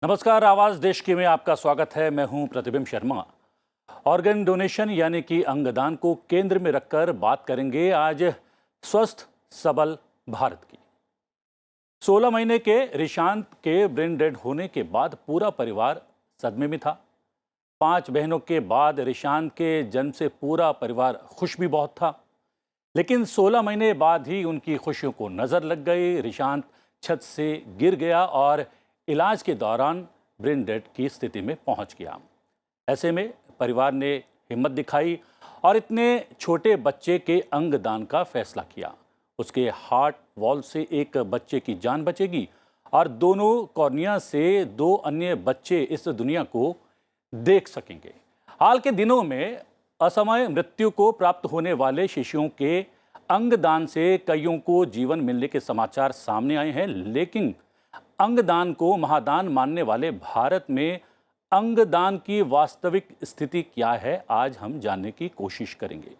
नमस्कार, आवाज देश की में आपका स्वागत है। मैं हूं प्रतिबिंब शर्मा। ऑर्गन डोनेशन यानी कि अंगदान को केंद्र में रखकर बात करेंगे आज स्वस्थ सबल भारत की। 16 महीने के रिशांत के ब्रेन डेड होने के बाद पूरा परिवार सदमे में था। 5 बहनों के बाद रिशांत के जन्म से पूरा परिवार खुश भी बहुत था, लेकिन 16 महीने बाद ही उनकी खुशियों को नजर लग गई। रिशांत छत से गिर गया और इलाज के दौरान ब्रेन डेड की स्थिति में पहुंच गया। ऐसे में परिवार ने हिम्मत दिखाई और इतने छोटे बच्चे के अंगदान का फैसला किया। उसके हार्ट वॉल से एक बच्चे की जान बचेगी और दोनों कॉर्निया से 2 अन्य बच्चे इस दुनिया को देख सकेंगे। हाल के दिनों में असमय मृत्यु को प्राप्त होने वाले शिशुओं के अंगदान से कईयों को जीवन मिलने के समाचार सामने आए हैं, लेकिन अंगदान को महादान मानने वाले भारत में अंगदान की वास्तविक स्थिति क्या है, आज हम जानने की कोशिश करेंगे।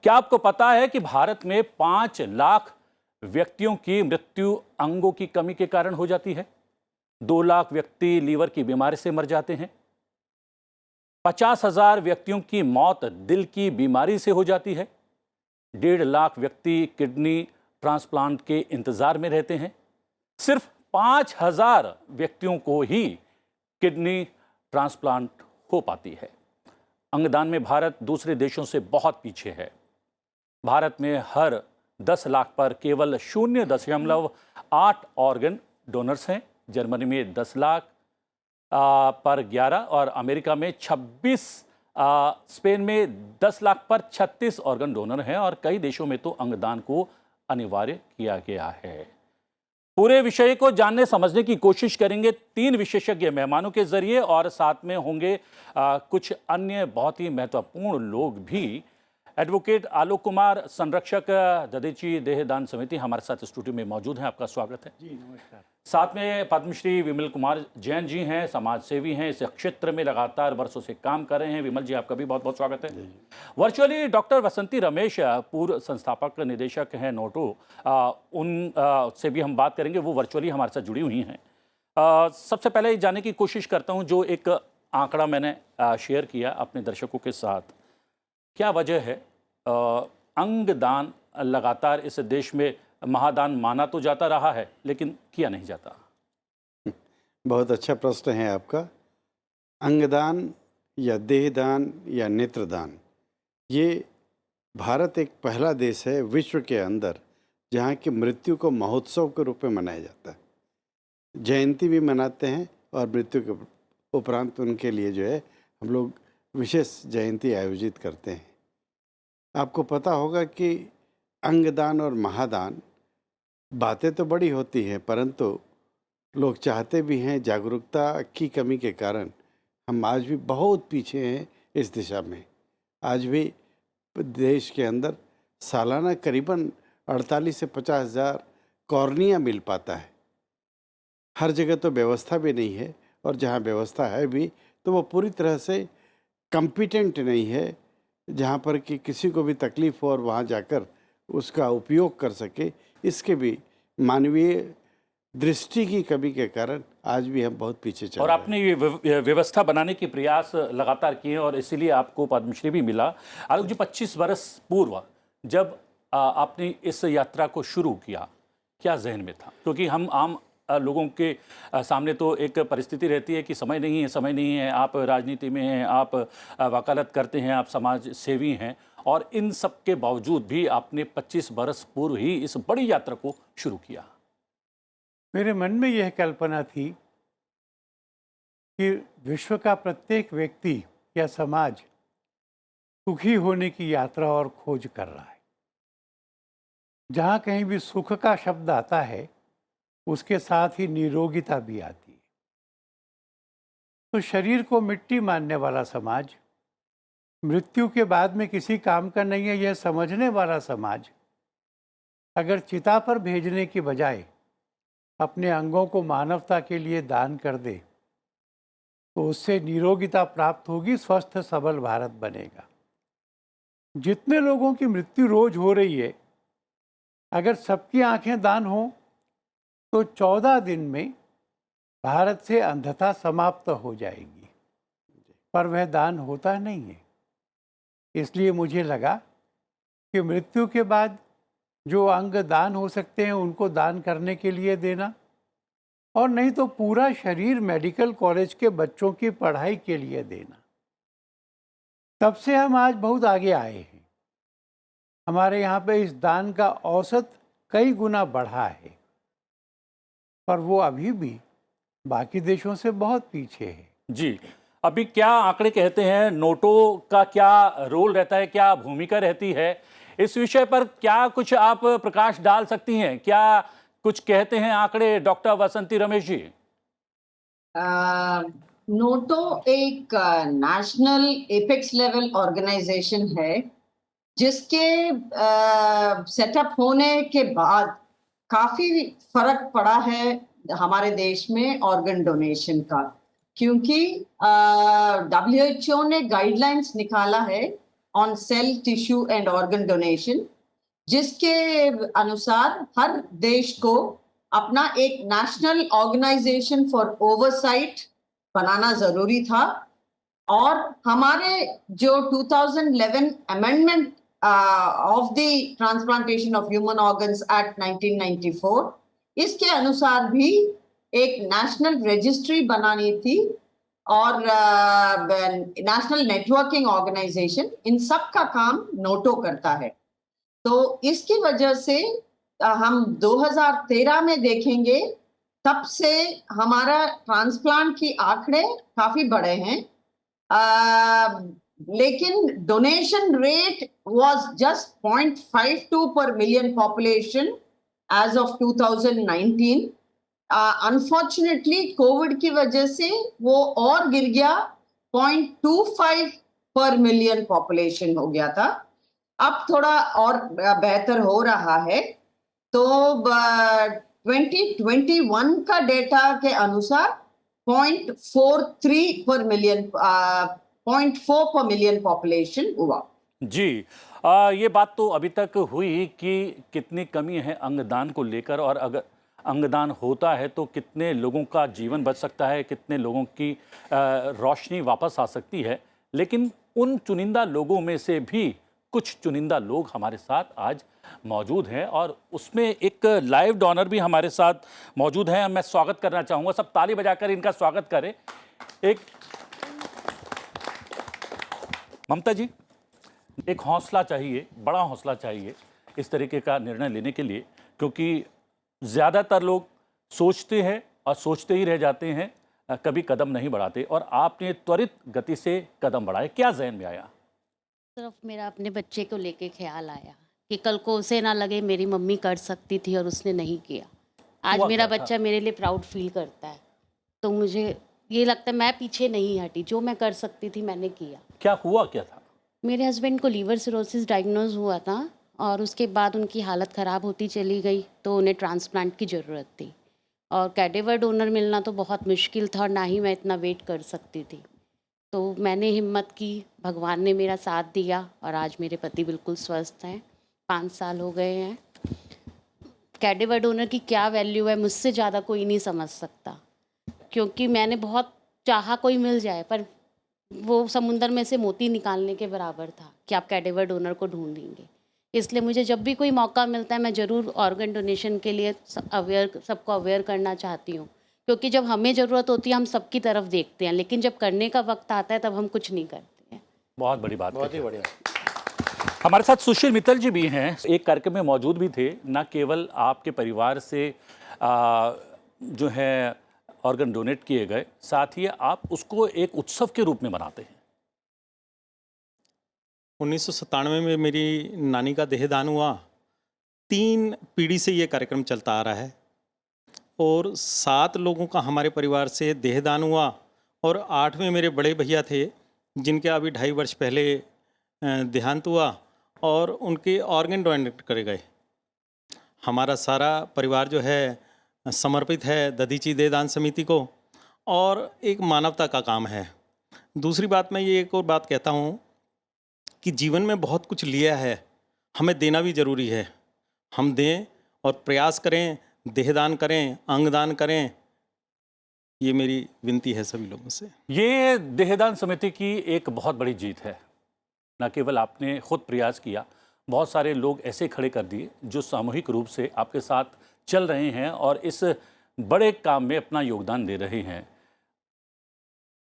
क्या आपको पता है कि भारत में 5 लाख व्यक्तियों की मृत्यु अंगों की कमी के कारण हो जाती है? 2 लाख व्यक्ति लीवर की बीमारी से मर जाते हैं। 50,000 व्यक्तियों की मौत दिल की बीमारी से हो जाती है। 1.5 लाख व्यक्ति किडनी ट्रांसप्लांट के इंतजार में रहते हैं। सिर्फ 5,000 व्यक्तियों को ही किडनी ट्रांसप्लांट हो पाती है। अंगदान में भारत दूसरे देशों से बहुत पीछे है। भारत में हर 10 लाख पर केवल 0.8 ऑर्गन डोनर्स हैं। जर्मनी में 10 लाख पर 11 और अमेरिका में 26, स्पेन में 10 लाख पर 36 ऑर्गन डोनर हैं और कई देशों में तो अंगदान को अनिवार्य किया गया है। पूरे विषय को जानने समझने की कोशिश करेंगे 3 विशेषज्ञ मेहमानों के जरिए और साथ में होंगे कुछ अन्य बहुत ही महत्वपूर्ण लोग भी। एडवोकेट आलोक कुमार, संरक्षक दधीची देहदान समिति, हमारे साथ स्टूडियो में मौजूद हैं। आपका स्वागत है जी। नमस्कार। साथ में पद्मश्री विमल कुमार जैन जी हैं, समाज सेवी हैं, इस क्षेत्र में लगातार वर्षों से काम कर रहे हैं। विमल जी, आपका भी बहुत बहुत स्वागत है। वर्चुअली डॉक्टर वसंती रमेश, पूर्व संस्थापक निदेशक हैं नोटो, उन से भी हम बात करेंगे, वो वर्चुअली हमारे साथ जुड़ी हुई हैं। सबसे पहले जानने की कोशिश करता हूं, जो एक आंकड़ा मैंने शेयर किया अपने दर्शकों के साथ, क्या वजह है अंगदान लगातार इस देश में महादान माना तो जाता रहा है, लेकिन किया नहीं जाता? बहुत अच्छा प्रश्न है आपका। अंगदान या देहदान या नेत्रदान, ये भारत एक पहला देश है विश्व के अंदर जहाँ की मृत्यु को महोत्सव के रूप में मनाया जाता है। जयंती भी मनाते हैं और मृत्यु के उपरांत उनके लिए जो है हम लोग विशेष जयंती आयोजित करते हैं। आपको पता होगा कि अंगदान और महादान बातें तो बड़ी होती हैं, परंतु लोग चाहते भी हैं। जागरूकता की कमी के कारण हम आज भी बहुत पीछे हैं इस दिशा में। आज भी देश के अंदर सालाना करीबन 48 से 50,000 कॉर्निया मिल पाता है। हर जगह तो व्यवस्था भी नहीं है, और जहाँ व्यवस्था है भी तो वो पूरी तरह से कम्पिटेंट नहीं है, जहाँ पर कि किसी को भी तकलीफ हो और वहाँ जाकर उसका उपयोग कर सके। इसके भी मानवीय दृष्टि की कमी के कारण आज भी हम बहुत पीछे चल और रहे हैं। आपने ये व्यवस्था बनाने के प्रयास लगातार किए और इसीलिए आपको पद्मश्री भी मिला। आलोक जी, 25 वर्ष पूर्व जब आपने इस यात्रा को शुरू किया, क्या जहन में था? क्योंकि हम आम लोगों के सामने तो एक परिस्थिति रहती है कि समय नहीं है, समय नहीं है। आप राजनीति में हैं, आप वकालत करते हैं, आप समाज सेवी हैं, और इन सब के बावजूद भी आपने 25 बरस पूर्व ही इस बड़ी यात्रा को शुरू किया। मेरे मन में यह कल्पना थी कि विश्व का प्रत्येक व्यक्ति या समाज सुखी होने की यात्रा और खोज कर रहा है। जहाँ कहीं भी सुख का शब्द आता है, उसके साथ ही निरोगिता भी आती है। तो शरीर को मिट्टी मानने वाला समाज, मृत्यु के बाद में किसी काम का नहीं है यह समझने वाला समाज, अगर चिता पर भेजने की बजाय अपने अंगों को मानवता के लिए दान कर दे तो उससे निरोगिता प्राप्त होगी, स्वस्थ सबल भारत बनेगा। जितने लोगों की मृत्यु रोज हो रही है, अगर सबकी आंखें दान हो तो 14 दिन में भारत से अंधता समाप्त हो जाएगी, पर वह दान होता नहीं है। इसलिए मुझे लगा कि मृत्यु के बाद जो अंग दान हो सकते हैं उनको दान करने के लिए देना, और नहीं तो पूरा शरीर मेडिकल कॉलेज के बच्चों की पढ़ाई के लिए देना। तब से हम आज बहुत आगे आए हैं। हमारे यहाँ पे इस दान का औसत कई गुना बढ़ा है, पर वो अभी भी बाकी देशों से बहुत पीछे है। जी, अभी क्या आंकड़े कहते हैं, नोटों का क्या रोल रहता है, क्या भूमिका रहती है, इस विषय पर क्या कुछ आप प्रकाश डाल सकती हैं? क्या कुछ कहते हैं आंकड़े, डॉक्टर वसंती रमेश जी? नोटो एक नेशनल एपेक्स लेवल ऑर्गेनाइजेशन है, जिसके सेटअप होने के बाद काफी फर्क पड़ा है हमारे देश में ऑर्गन डोनेशन का, क्योंकि WHO ने गाइडलाइंस निकाला है on sale tissue and organ donation, जिसके अनुसार हर देश को अपना एक नेशनल ऑर्गेनाइजेशन फॉर ओवरसाइट बनाना जरूरी था। और हमारे जो 2011 amendment of the transplantation of human organs act 1994, इसके अनुसार भी एक नेशनल रजिस्ट्री बनानी थी और नेशनल नेटवर्किंग ऑर्गेनाइजेशन, इन सब का काम नोटो करता है। तो इसकी वजह से हम 2013 में देखेंगे, तब से हमारा ट्रांसप्लांट की आंकड़े काफी बढ़े हैं, लेकिन donation rate was just 0.52 per million population as of 2019। Unfortunately Covid की वजह से वो और गिर गया, 0.25 पर मिलियन पॉपुलेशन हो गया था। अब थोड़ा और बेहतर हो रहा है। तो 2021 का डेटा के अनुसार 0.43 पर मिलियन 0.4 पर मिलियन पॉपुलेशन हुआ। जी, ये बात तो अभी तक हुई कि कितनी कमी है अंगदान को लेकर, और अगर अंगदान होता है तो कितने लोगों का जीवन बच सकता है, कितने लोगों की रोशनी वापस आ सकती है। लेकिन उन चुनिंदा लोगों में से भी कुछ चुनिंदा लोग हमारे साथ आज मौजूद हैं, और उसमें एक लाइव डोनर भी हमारे साथ मौजूद हैं। मैं स्वागत करना चाहूँगा, सब ताली बजाकर इनका स्वागत करें। एक ममता जी, एक हौसला चाहिए, बड़ा हौसला चाहिए इस तरीके का निर्णय लेने के लिए, क्योंकि ज़्यादातर लोग सोचते हैं और सोचते ही रह जाते हैं, कभी कदम नहीं बढ़ाते, और आपने त्वरित गति से कदम बढ़ाए। क्या ज़हन में आया? सिर्फ मेरा अपने बच्चे को लेके ख्याल आया कि कल को उसे ना लगे मेरी मम्मी कर सकती थी और उसने नहीं किया। आज हुआ मेरा क्या था? बच्चा मेरे लिए प्राउड फील करता है, तो मुझे ये लगता है मैं पीछे नहीं हटी, जो मैं कर सकती थी मैंने किया। क्या हुआ क्या था? मेरे हस्बैंड को लीवर सिरोसिस डायग्नोज हुआ था, और उसके बाद उनकी हालत ख़राब होती चली गई, तो उन्हें ट्रांसप्लांट की ज़रूरत थी, और कैडेवर डोनर मिलना तो बहुत मुश्किल था, और ना ही मैं इतना वेट कर सकती थी। तो मैंने हिम्मत की, भगवान ने मेरा साथ दिया, और आज मेरे पति बिल्कुल स्वस्थ हैं। 5 साल हो गए हैं। कैडेवर डोनर की क्या वैल्यू है मुझसे ज़्यादा कोई नहीं समझ सकता, क्योंकि मैंने बहुत चाहा कोई मिल जाए, पर वो समुंदर में से मोती निकालने के बराबर था कि आप कैडेवर डोनर को ढूंढेंगे। इसलिए मुझे जब भी कोई मौका मिलता है मैं ज़रूर ऑर्गन डोनेशन के लिए सबको अवेयर करना चाहती हूँ, क्योंकि जब हमें ज़रूरत होती है हम सबकी तरफ देखते हैं, लेकिन जब करने का वक्त आता है तब हम कुछ नहीं करते हैं। बहुत बड़ी बात, बहुत ही बढ़िया। हमारे साथ सुशील मित्तल जी भी हैं, एक कार्यक्रम में मौजूद भी थे। न केवल आपके परिवार से जो है ऑर्गन डोनेट किए गए, साथ ही आप उसको एक उत्सव के रूप में मनाते हैं। 1997 में मेरी नानी का देहदान हुआ। 3 पीढ़ी से ये कार्यक्रम चलता आ रहा है, और 7 लोगों का हमारे परिवार से देहदान हुआ, और 8वें मेरे बड़े भैया थे जिनके अभी 2.5 वर्ष पहले देहांत हुआ, और उनके ऑर्गन डोनेट करे गए। हमारा सारा परिवार जो है समर्पित है दधीची देहदान समिति को, और एक मानवता का काम है। दूसरी बात, मैं ये एक और बात कहता हूँ कि जीवन में बहुत कुछ लिया है, हमें देना भी ज़रूरी है। हम दें और प्रयास करें, देहदान करें, अंगदान करें, ये मेरी विनती है सभी लोगों से। ये देहदान समिति की एक बहुत बड़ी जीत है। न केवल आपने खुद प्रयास किया, बहुत सारे लोग ऐसे खड़े कर दिए जो सामूहिक रूप से आपके साथ चल रहे हैं और इस बड़े काम में अपना योगदान दे रहे हैं।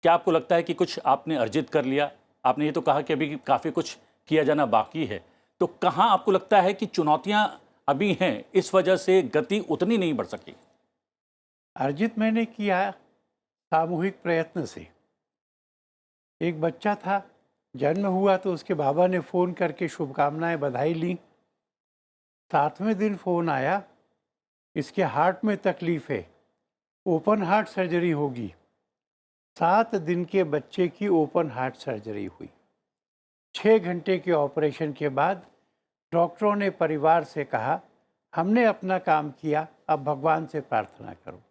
क्या आपको लगता है कि कुछ आपने अर्जित कर लिया? आपने ये तो कहा कि अभी काफ़ी कुछ किया जाना बाकी है, तो कहाँ आपको लगता है कि चुनौतियाँ अभी हैं, इस वजह से गति उतनी नहीं बढ़ सकी? अर्जित मैंने किया सामूहिक प्रयत्न से। एक बच्चा था, जन्म हुआ तो उसके बाबा ने फ़ोन करके शुभकामनाएं बधाई ली। 7वें दिन फ़ोन आया, इसके हार्ट में तकलीफ़ है, ओपन हार्ट सर्जरी होगी। 7 दिन के बच्चे की ओपन हार्ट सर्जरी हुई। 6 घंटे के ऑपरेशन के बाद डॉक्टरों ने परिवार से कहा, हमने अपना काम किया, अब भगवान से प्रार्थना करो।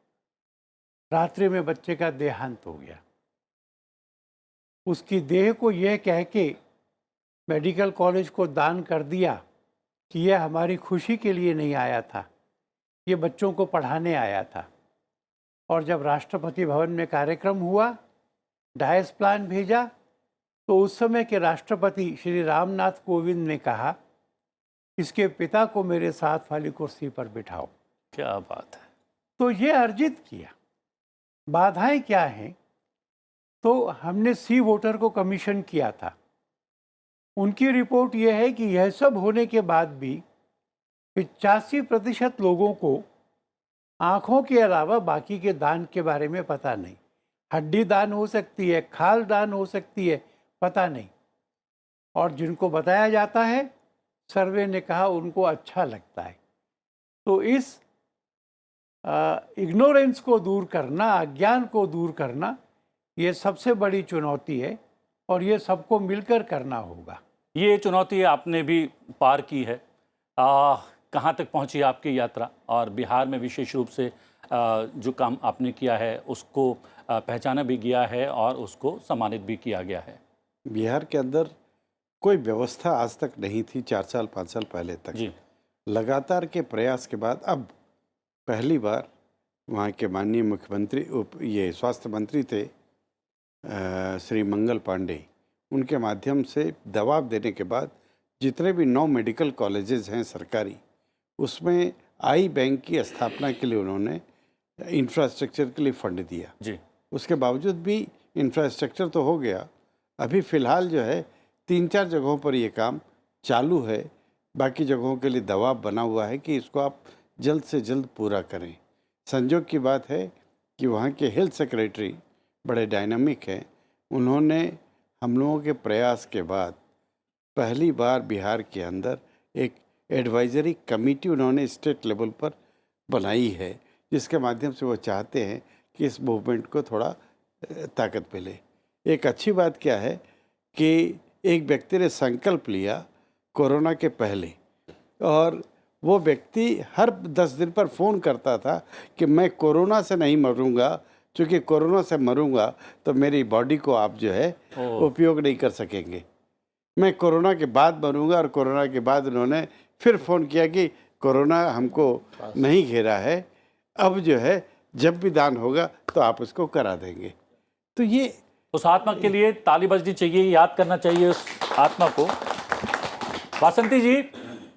रात्रि में बच्चे का देहांत हो गया। उसकी देह को यह कह के मेडिकल कॉलेज को दान कर दिया कि यह हमारी खुशी के लिए नहीं आया था, ये बच्चों को पढ़ाने आया था। और जब राष्ट्रपति भवन में कार्यक्रम हुआ, डायस प्लान भेजा, तो उस समय के राष्ट्रपति श्री रामनाथ कोविंद ने कहा, इसके पिता को मेरे साथ वाली कुर्सी पर बिठाओ। क्या बात है। तो ये अर्जित किया। बाधाएं क्या हैं? तो हमने सी वोटर को कमीशन किया था। उनकी रिपोर्ट यह है कि यह सब होने के बाद भी 85% लोगों को आँखों के अलावा बाकी के दान के बारे में पता नहीं। हड्डी दान हो सकती है, खाल दान हो सकती है, पता नहीं। और जिनको बताया जाता है, सर्वे ने कहा उनको अच्छा लगता है। तो इस इग्नोरेंस को दूर करना, अज्ञान को दूर करना, ये सबसे बड़ी चुनौती है और ये सबको मिलकर करना होगा। ये चुनौती आपने भी पार की है। कहाँ तक पहुँची आपकी यात्रा? और बिहार में विशेष रूप से जो काम आपने किया है उसको पहचाना भी गया है और उसको सम्मानित भी किया गया है। बिहार के अंदर कोई व्यवस्था आज तक नहीं थी, 4 साल 5 साल पहले तक। जी। लगातार के प्रयास के बाद अब पहली बार वहाँ के माननीय मुख्यमंत्री ये स्वास्थ्य मंत्री थे श्री मंगल पांडे, उनके माध्यम से दबाव देने के बाद जितने भी 9 मेडिकल कॉलेजेस हैं सरकारी, उसमें आई बैंक की स्थापना के लिए उन्होंने इंफ्रास्ट्रक्चर के लिए फंड दिया। जी। उसके बावजूद भी इंफ्रास्ट्रक्चर तो हो गया, अभी फ़िलहाल जो है 3-4 जगहों पर ये काम चालू है। बाकी जगहों के लिए दबाव बना हुआ है कि इसको आप जल्द से जल्द पूरा करें। संजोग की बात है कि वहाँ के हेल्थ सेक्रेटरी बड़े डायनामिक हैं। उन्होंने हम लोगों के प्रयास के बाद पहली बार बिहार के अंदर एक एडवाइजरी कमेटी उन्होंने स्टेट लेवल पर बनाई है, जिसके माध्यम से वो चाहते हैं कि इस मूवमेंट को थोड़ा ताकत मिले। एक अच्छी बात क्या है कि एक व्यक्ति ने संकल्प लिया कोरोना के पहले, और वो व्यक्ति हर 10 दिन पर फ़ोन करता था कि मैं कोरोना से नहीं मरूंगा, क्योंकि कोरोना से मरूंगा तो मेरी बॉडी को आप जो है उपयोग नहीं कर सकेंगे। मैं कोरोना के बाद मरूंगा। और कोरोना के बाद उन्होंने फिर फ़ोन किया कि कोरोना हमको नहीं घेरा है, अब जो है जब भी दान होगा तो आप उसको करा देंगे। तो ये उस आत्मा के लिए ताली बजनी चाहिए, याद करना चाहिए उस आत्मा को। वासंती जी,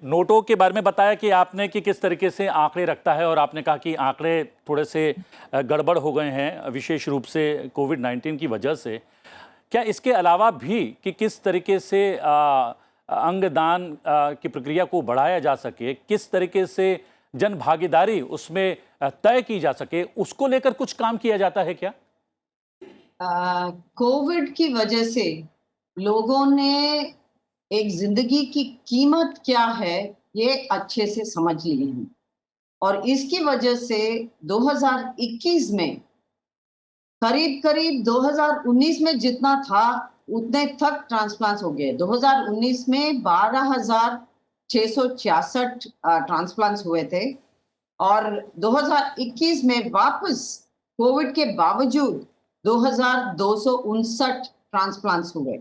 नोटों के बारे में बताया कि आपने कि किस तरीके से आंकड़े रखता है, और आपने कहा कि आंकड़े थोड़े से गड़बड़ हो गए हैं विशेष रूप से कोविड-19 की वजह से। क्या इसके अलावा भी कि किस तरीके से अंगदान की प्रक्रिया को बढ़ाया जा सके, किस तरीके से जन भागीदारी उसमें तय की जा सके, उसको लेकर कुछ काम किया जाता है क्या? कोविड की वजह से लोगों ने एक जिंदगी की कीमत क्या है ये अच्छे से समझ लिए हैं, और इसकी वजह से 2021 में करीब 2019 में जितना था उतने तक ट्रांसप्लांट हो गए। 2019 में 12,666 ट्रांसप्लांट हुए थे, और 2021 में वापस कोविड के बावजूद 2,259 ट्रांसप्लांट्स हुए।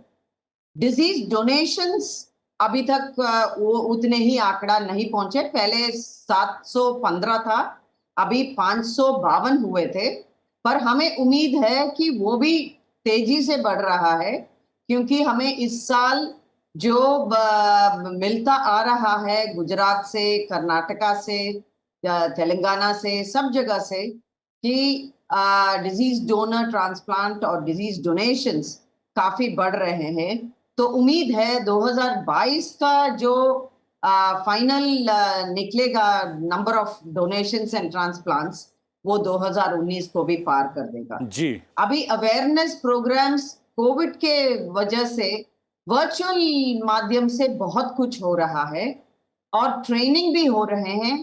डिजीज डोनेशंस अभी तक वो उतने ही आंकड़ा नहीं पहुंचे। पहले 715 था, अभी 552 हुए थे, पर हमें उम्मीद है कि वो भी तेजी से बढ़ रहा है, क्योंकि हमें इस साल जो मिलता आ रहा है गुजरात से, कर्नाटका से या तेलंगाना से, सब जगह से, कि डिजीज डोनर ट्रांसप्लांट और डिजीज डोनेशंस काफी बढ़ रहे हैं। तो उम्मीद है 2022 का जो फाइनल निकलेगा number of donations and transplants, वो 2019 को भी पार कर देगा। जी। अभी अवेयरनेस प्रोग्राम्स कोविड के वजह से वर्चुअल माध्यम से बहुत कुछ हो रहा है और ट्रेनिंग भी हो रहे हैं।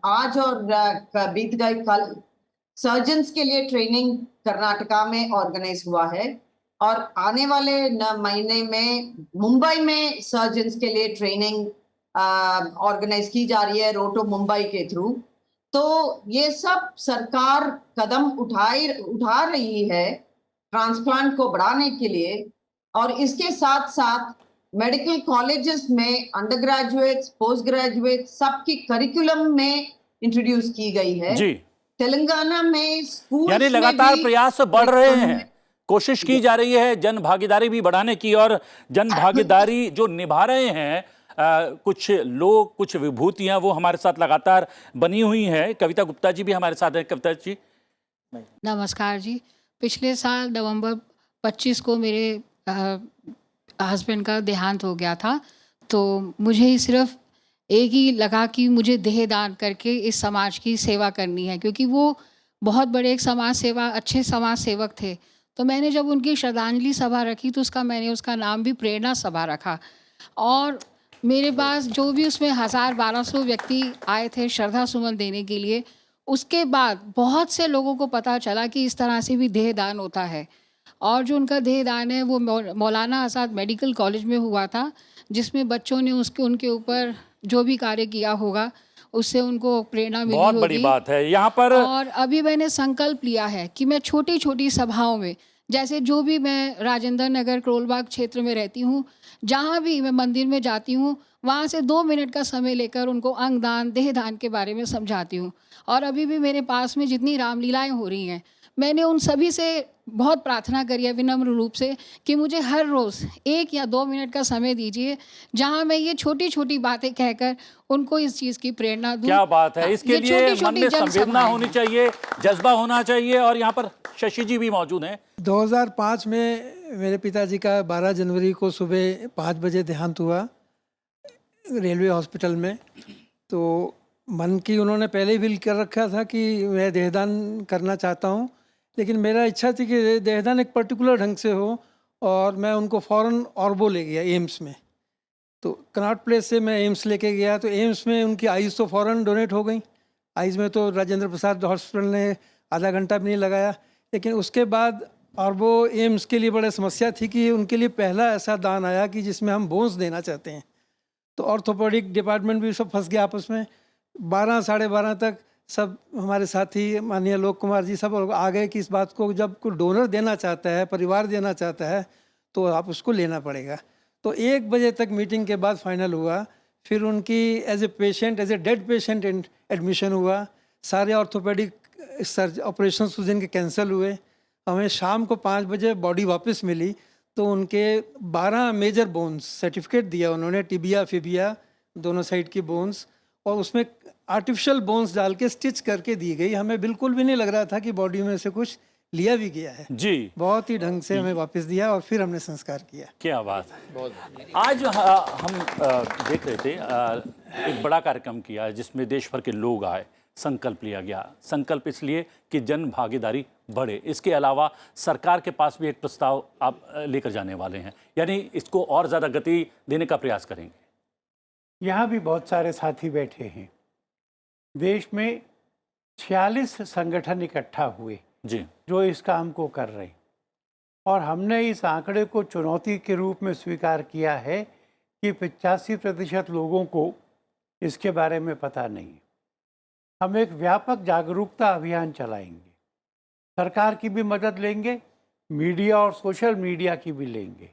आज और बीत गए कल सर्जन्स के लिए ट्रेनिंग कर्नाटका में ऑर्गेनाइज हुआ है और आने वाले महीने में मुंबई में सर्जन्स के लिए ट्रेनिंग ऑर्गेनाइज की जा रही है रोटो मुंबई के थ्रू। तो ये सब सरकार कदम उठा रही है ट्रांसप्लांट को बढ़ाने के लिए, और इसके साथ साथ मेडिकल कॉलेजेस में अंडर ग्रेजुएट्स, पोस्ट ग्रेजुएट सबकी करिकुलम में इंट्रोड्यूस की गई है। जी, तेलंगाना में स्कूल यानी लगातार प्रयास बढ़ रहे हैं, कोशिश की जा रही है जन भागीदारी भी बढ़ाने की, और जन भागीदारी जो निभा रहे हैं कुछ लोग, कुछ विभूतियां, वो हमारे साथ लगातार बनी हुई हैं। कविता गुप्ता जी भी हमारे साथ हैं। कविता जी नमस्कार जी। पिछले साल नवंबर 25 को मेरे हस्बैंड का देहांत हो गया था, तो मुझे सिर्फ एक ही लगा कि मुझे देहदान करके इस समाज की सेवा करनी है, क्योंकि वो बहुत बड़े एक समाज सेवा, अच्छे समाज सेवक थे। तो मैंने जब उनकी श्रद्धांजलि सभा रखी तो मैंने उसका नाम भी प्रेरणा सभा रखा, और मेरे पास जो भी उसमें 1000-1200 व्यक्ति आए थे श्रद्धा सुमन देने के लिए, उसके बाद बहुत से लोगों को पता चला कि इस तरह से भी देहदान होता है। और जो उनका देहदान है वो मौलाना आज़ाद मेडिकल कॉलेज में हुआ था, जिसमें बच्चों ने उनके ऊपर जो भी कार्य किया होगा उससे उनको प्रेरणा मिली बहुत बड़ी बात है यहाँ पर। और अभी मैंने संकल्प लिया है कि मैं छोटी छोटी सभाओं में, जैसे जो भी मैं राजेंद्र नगर करोलबाग क्षेत्र में रहती हूँ, जहाँ भी मैं मंदिर में जाती हूँ, वहाँ से 2 मिनट का समय लेकर उनको अंगदान, देहदान के बारे में समझाती हूँ। और अभी भी मेरे पास में जितनी रामलीलाएँ हो रही हैं, मैंने उन सभी से बहुत प्रार्थना करी है विनम्र रूप से कि मुझे हर रोज़ 1 या 2 मिनट का समय दीजिए, जहां मैं ये छोटी छोटी बातें कहकर उनको इस चीज़ की प्रेरणा दूं। क्या बात है, इसके लिए मन में संवेदना जनसभाएं होनी चाहिए, जज्बा होना चाहिए। और यहाँ पर शशि जी भी मौजूद हैं। 2005 में मेरे पिताजी का 12 जनवरी को सुबह 5 बजे देहांत हुआ रेलवे हॉस्पिटल में। तो मन की उन्होंने पहले ही विल कर रखा था कि मैं देहदान करना चाहता हूँ, लेकिन मेरा इच्छा थी कि देहदान एक पर्टिकुलर ढंग से हो, और मैं उनको फ़ौरन ऑर्बो ले गया एम्स में। तो कनॉट प्लेस से मैं एम्स लेके गया, तो एम्स में उनकी आइज़ तो फ़ौरन डोनेट हो गई। आइज़ में तो राजेंद्र प्रसाद हॉस्पिटल ने आधा घंटा भी नहीं लगाया। लेकिन उसके बाद ऑर्बो एम्स के लिए बड़ी समस्या थी कि उनके लिए पहला ऐसा दान आया कि जिसमें हम बोन्स देना चाहते हैं। तो ऑर्थोपेडिक डिपार्टमेंट भी सब फंस गया आपस में। 12 साढ़े 12 तक सब हमारे साथी माननीय लोक कुमार जी सब लोग आ गए कि इस बात को, जब कोई डोनर देना चाहता है, परिवार देना चाहता है, तो आप उसको लेना पड़ेगा। तो 1 बजे तक मीटिंग के बाद फाइनल हुआ। फिर उनकी as a patient, as a dead patient admission हुआ। सारे ऑर्थोपेडिक ऑपरेशन उस दिन के कैंसिल हुए। हमें शाम को 5 बजे बॉडी वापस मिली, तो उनके 12 मेजर बोन्स सर्टिफिकेट दिया उन्होंने, टिबिया फिबिया दोनों साइड की बोन्स, और उसमें आर्टिफिशियल बोन्स डाल के स्टिच करके दी गई। हमें बिल्कुल भी नहीं लग रहा था कि बॉडी में से कुछ लिया भी गया है जी। बहुत ही ढंग से हमें वापस दिया और फिर हमने संस्कार किया। क्या बात है। आज हम देख रहे थे एक बड़ा कार्यक्रम किया जिसमें देश भर के लोग आए, संकल्प लिया गया। संकल्प इसलिए कि जन भागीदारी बढ़े। इसके अलावा सरकार के पास भी एक प्रस्ताव आप लेकर जाने वाले हैं, यानी इसको और ज़्यादा गति देने का प्रयास करेंगे। यहाँ भी बहुत सारे साथी बैठे हैं। देश में 46 संगठन इकट्ठा हुए जी, जो इस काम को कर रहे हैं, और हमने इस आंकड़े को चुनौती के रूप में स्वीकार किया है कि 85% लोगों को इसके बारे में पता नहीं है। हम एक व्यापक जागरूकता अभियान चलाएंगे, सरकार की भी मदद लेंगे, मीडिया और सोशल मीडिया की भी लेंगे,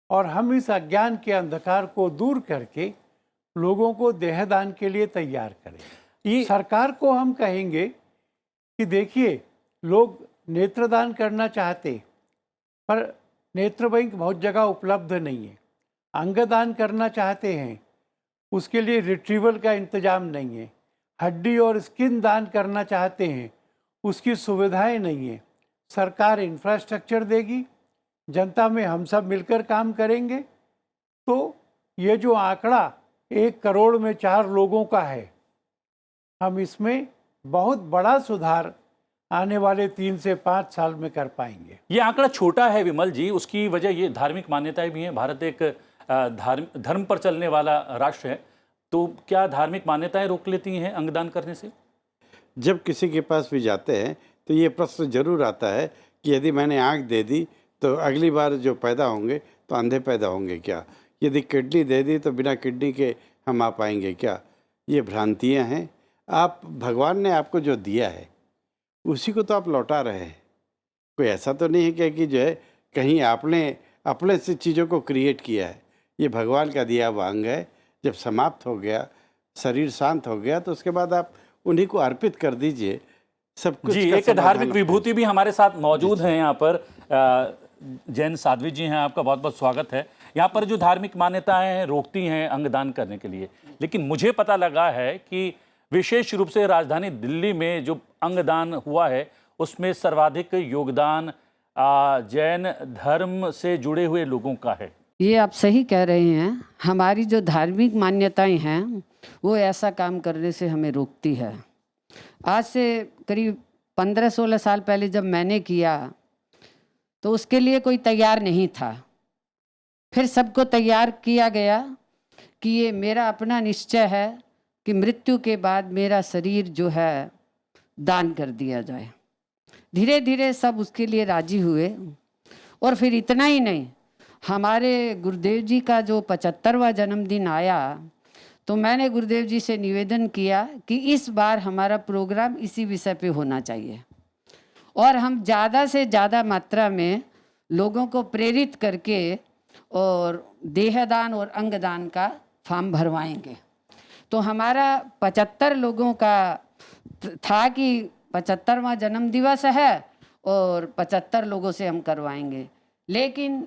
और हम इस अज्ञान के अंधकार को दूर करके लोगों को देहदान के लिए तैयार करेंगे। सरकार को हम कहेंगे कि देखिए, लोग नेत्रदान करना चाहते, पर नेत्र बैंक बहुत जगह उपलब्ध नहीं है। अंगदान करना चाहते हैं, उसके लिए रिट्रीवल का इंतज़ाम नहीं है। हड्डी और स्किन दान करना चाहते हैं, उसकी सुविधाएं नहीं है। सरकार इंफ्रास्ट्रक्चर देगी, जनता में हम सब मिलकर काम करेंगे, तो ये जो आंकड़ा 1 करोड़ में 4 लोगों का है, हम इसमें बहुत बड़ा सुधार आने वाले 3 से 5 साल में कर पाएंगे। ये आंकड़ा छोटा है विमल जी, उसकी वजह ये धार्मिक मान्यताएं भी हैं। भारत एक धर्म पर चलने वाला राष्ट्र है, तो क्या धार्मिक मान्यताएं रोक लेती हैं अंगदान करने से? जब किसी के पास भी जाते हैं तो ये प्रश्न जरूर आता है कि यदि मैंने आँख दे दी तो अगली बार जो पैदा होंगे तो अंधे पैदा होंगे क्या? यदि किडनी दे दी तो बिना किडनी के हम आ पाएंगे क्या? ये भ्रांतियाँ हैं। आप भगवान ने आपको जो दिया है उसी को तो आप लौटा रहे हैं। कोई ऐसा तो नहीं है कि जो है कहीं आपने अपने से चीज़ों को क्रिएट किया है। ये भगवान का दिया हुआ अंग है। जब समाप्त हो गया, शरीर शांत हो गया, तो उसके बाद आप उन्हीं को अर्पित कर दीजिए। सब कुछ जी, का एक समाधान धार्मिक होता है। विभूति भी हमारे साथ मौजूद हैं यहाँ पर। जैन साध्वी जी हैं, आपका बहुत बहुत स्वागत है। यहाँ पर जो धार्मिक मान्यताएं हैं रोकती हैं अंगदान करने के लिए, लेकिन मुझे पता लगा है कि विशेष रूप से राजधानी दिल्ली में जो अंगदान हुआ है उसमें सर्वाधिक योगदान जैन धर्म से जुड़े हुए लोगों का है। ये आप सही कह रहे हैं। हमारी जो धार्मिक मान्यताएं हैं वो ऐसा काम करने से हमें रोकती है। आज से करीब 15-16 साल पहले जब मैंने किया तो उसके लिए कोई तैयार नहीं था। फिर सबको तैयार किया गया कि ये मेरा अपना निश्चय है कि मृत्यु के बाद मेरा शरीर जो है दान कर दिया जाए। धीरे धीरे सब उसके लिए राजी हुए। और फिर इतना ही नहीं, हमारे गुरुदेव जी का जो 75वां जन्मदिन आया तो मैंने गुरुदेव जी से निवेदन किया कि इस बार हमारा प्रोग्राम इसी विषय पे होना चाहिए और हम ज़्यादा से ज़्यादा मात्रा में लोगों को प्रेरित करके और देहदान और अंगदान का फॉर्म भरवाएंगे। तो हमारा 75 लोगों का था कि 75वां जन्म दिवस है और 75 लोगों से हम करवाएंगे, लेकिन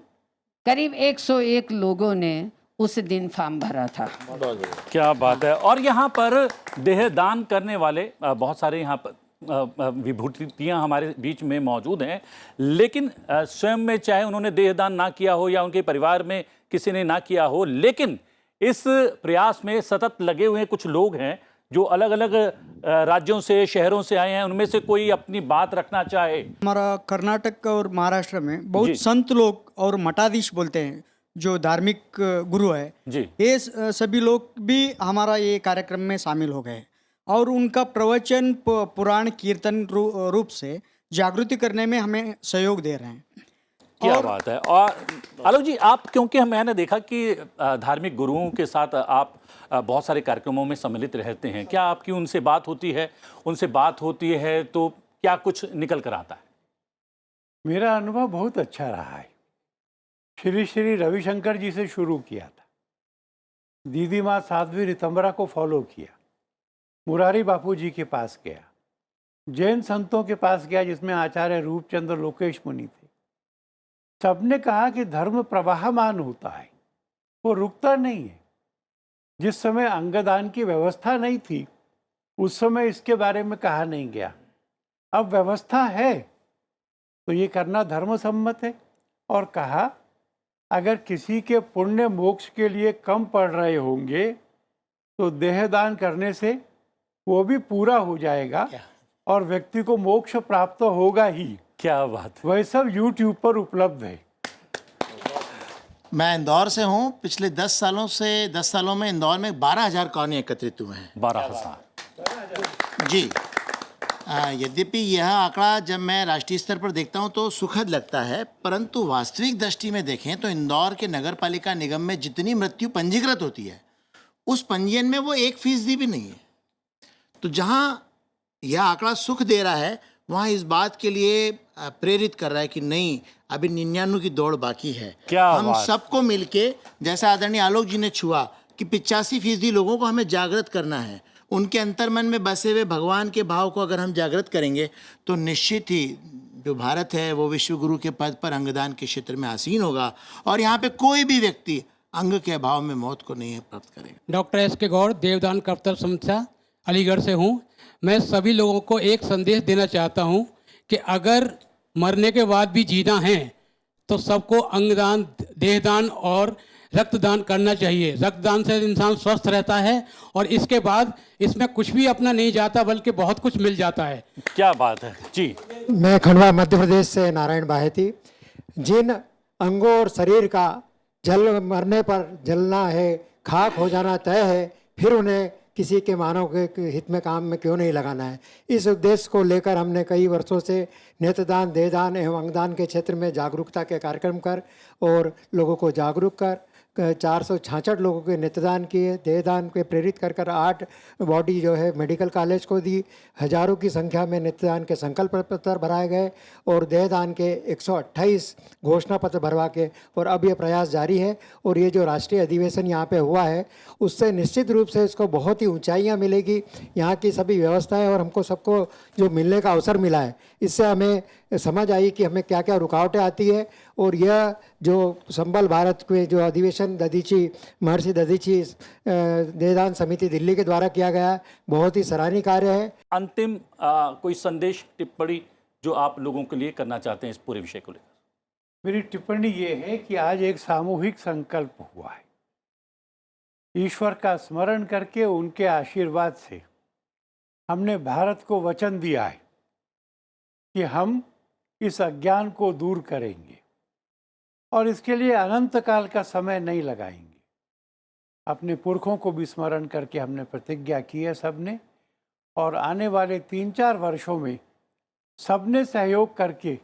करीब 101 लोगों ने उस दिन फॉर्म भरा था। क्या बात है। और यहाँ पर देहदान करने वाले बहुत सारे यहाँ पर विभूतियाँ हमारे बीच में मौजूद हैं, लेकिन स्वयं में चाहे उन्होंने देहदान ना किया हो या उनके परिवार में किसी ने ना किया हो, लेकिन इस प्रयास में सतत लगे हुए कुछ लोग हैं जो अलग अलग राज्यों से, शहरों से आए हैं। उनमें से कोई अपनी बात रखना चाहे। हमारा कर्नाटक और महाराष्ट्र में जी। बहुत संत लोग और मठाधीश बोलते हैं, जो धार्मिक गुरु है जी, ये सभी लोग भी हमारा ये कार्यक्रम में शामिल हो गए और उनका प्रवचन पुराण कीर्तन रूप से जागृति करने में हमें सहयोग दे रहे हैं। क्या बात है। और आलोक जी, आप, क्योंकि मैंने देखा कि धार्मिक गुरुओं के साथ आप बहुत सारे कार्यक्रमों में सम्मिलित रहते हैं, क्या आपकी उनसे बात होती है? उनसे बात होती है तो क्या कुछ निकल कर आता है? मेरा अनुभव बहुत अच्छा रहा है। श्री श्री रविशंकर जी से शुरू किया था, दीदी माँ साध्वी रितंबरा को फॉलो किया, मुरारी बापू जी के पास गया, जैन संतों के पास गया जिसमें आचार्य रूपचंद्र लोकेश मुनि थे। सबने कहा कि धर्म प्रवाहमान होता है, वो रुकता नहीं है। जिस समय अंगदान की व्यवस्था नहीं थी उस समय इसके बारे में कहा नहीं गया। अब व्यवस्था है तो ये करना धर्म सम्मत है। और कहा अगर किसी के पुण्य मोक्ष के लिए कम पड़ रहे होंगे तो देहदान करने से वो भी पूरा हो जाएगा और व्यक्ति को मोक्ष प्राप्त होगा ही। क्या बात। वह सब YouTube पर उपलब्ध है। मैं इंदौर से हूँ। पिछले 10 सालों में इंदौर में 12,000 कॉलोनी एकत्रित हुए हैं। 12,000 जी। यद्यपि यह आंकड़ा जब मैं राष्ट्रीय स्तर पर देखता हूं तो सुखद लगता है, परंतु वास्तविक दृष्टि में देखें तो इंदौर के नगर पालिका निगम में जितनी मृत्यु पंजीकृत होती है उस पंजीयन में वो 1% भी नहीं है। तो जहां यह आंकड़ा सुख दे रहा है वहां इस बात के लिए प्रेरित कर रहा है कि नहीं, अभी 99 की दौड़ बाकी है। क्या हम बात। सबको मिलके, जैसा आदरणीय आलोक जी ने छुआ कि 85% लोगों को हमें जागृत करना है उनके अंतर्मन में बसे हुए भगवान के भाव को अगर हम जागृत करेंगे तो निश्चित ही जो भारत है वो विश्व गुरु के पद पर अंगदान के क्षेत्र में आसीन होगा और यहाँ पे कोई भी व्यक्ति अंग के अभाव में मौत को नहीं प्राप्त करेगा। डॉक्टर एस के गौड़, देवदान कर्तव्य संस्था अलीगढ़ से हूँ। मैं सभी लोगों को एक संदेश देना चाहता हूँ कि अगर मरने के बाद भी जीना है तो सबको अंगदान, देहदान और रक्तदान करना चाहिए। रक्तदान से इंसान स्वस्थ रहता है और इसके बाद इसमें कुछ भी अपना नहीं जाता बल्कि बहुत कुछ मिल जाता है। क्या बात है जी। मैं खंडवा मध्य प्रदेश से नारायण बाहेती। जिन अंगों और शरीर का जल मरने पर जलना है, खाक हो जाना तय है, फिर उन्हें किसी के मानव के हित में काम में क्यों नहीं लगाना है। इस उद्देश्य को लेकर हमने कई वर्षों से नेत्रदान, देहदान एवं अंगदान के क्षेत्र में जागरूकता के कार्यक्रम कर और लोगों को जागरूक कर 466 लोगों के नेत्रदान किए। देहदान के प्रेरित कर 8 बॉडी जो है मेडिकल कॉलेज को दी। हजारों की संख्या में नेत्रदान के संकल्प पत्र भराए गए और देहदान के 128 घोषणा पत्र भरवा के, और अब ये प्रयास जारी है। और ये जो राष्ट्रीय अधिवेशन यहाँ पे हुआ है उससे निश्चित रूप से इसको बहुत ही ऊंचाइयाँ मिलेगी। यहाँ की सभी व्यवस्थाएं और हमको सबको जो मिलने का अवसर मिला है, इससे हमें समझ आई कि हमें क्या क्या रुकावटें आती है। और यह जो संबल भारत के जो अधिवेशन दधीची, महर्षि दधीची देहदान समिति दिल्ली के द्वारा किया गया, बहुत ही सराहनीय कार्य है। अंतिम कोई संदेश, टिप्पणी जो आप लोगों के लिए करना चाहते हैं इस पूरे विषय को लेकर? मेरी टिप्पणी ये है कि आज एक सामूहिक संकल्प हुआ है। ईश्वर का स्मरण करके उनके आशीर्वाद से हमने भारत को वचन दिया है कि हम इस अज्ञान को दूर करेंगे और इसके लिए अनंत काल का समय नहीं लगाएंगे। अपने पुरखों को भी स्मरण करके हमने प्रतिज्ञा की है सबने, और आने वाले 3-4 वर्षों में सबने सहयोग करके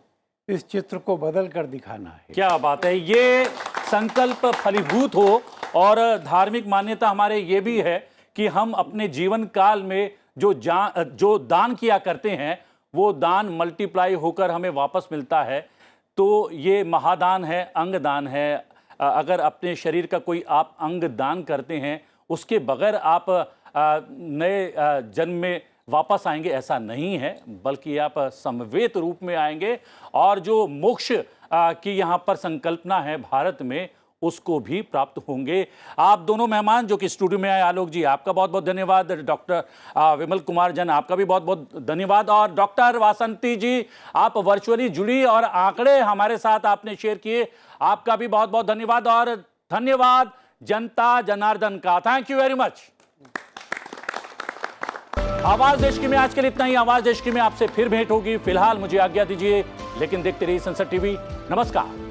इस चित्र को बदल कर दिखाना है। क्या बात है, ये संकल्प फलीभूत हो। और धार्मिक मान्यता हमारे ये भी है कि हम अपने जीवन काल में जो दान किया करते हैं वो दान मल्टीप्लाई होकर हमें वापस मिलता है। तो ये महादान है, अंगदान है। अगर अपने शरीर का कोई आप अंग दान करते हैं, उसके बगैर आप नए जन्म में वापस आएंगे ऐसा नहीं है, बल्कि आप समवेत रूप में आएंगे और जो मोक्ष की यहाँ पर संकल्पना है भारत में, उसको भी प्राप्त होंगे। आप दोनों मेहमान जो कि स्टूडियो में आए, आलोक जी आपका बहुत बहुत धन्यवाद, डॉक्टर विमल कुमार जैन आपका भी बहुत बहुत धन्यवाद, और डॉक्टर वासंती जी आप वर्चुअली जुड़ी और आंकड़े हमारे साथ आपने शेयर किए, आपका भी बहुत बहुत धन्यवाद। और धन्यवाद जनता जनार्दन का, थैंक यू वेरी मच। आवाज देश की में आज के लिए इतना ही। आवाज देश की में आपसे फिर भेंट होगी। फिलहाल मुझे आज्ञा दीजिए, लेकिन देखते रहिए संसद टीवी। नमस्कार।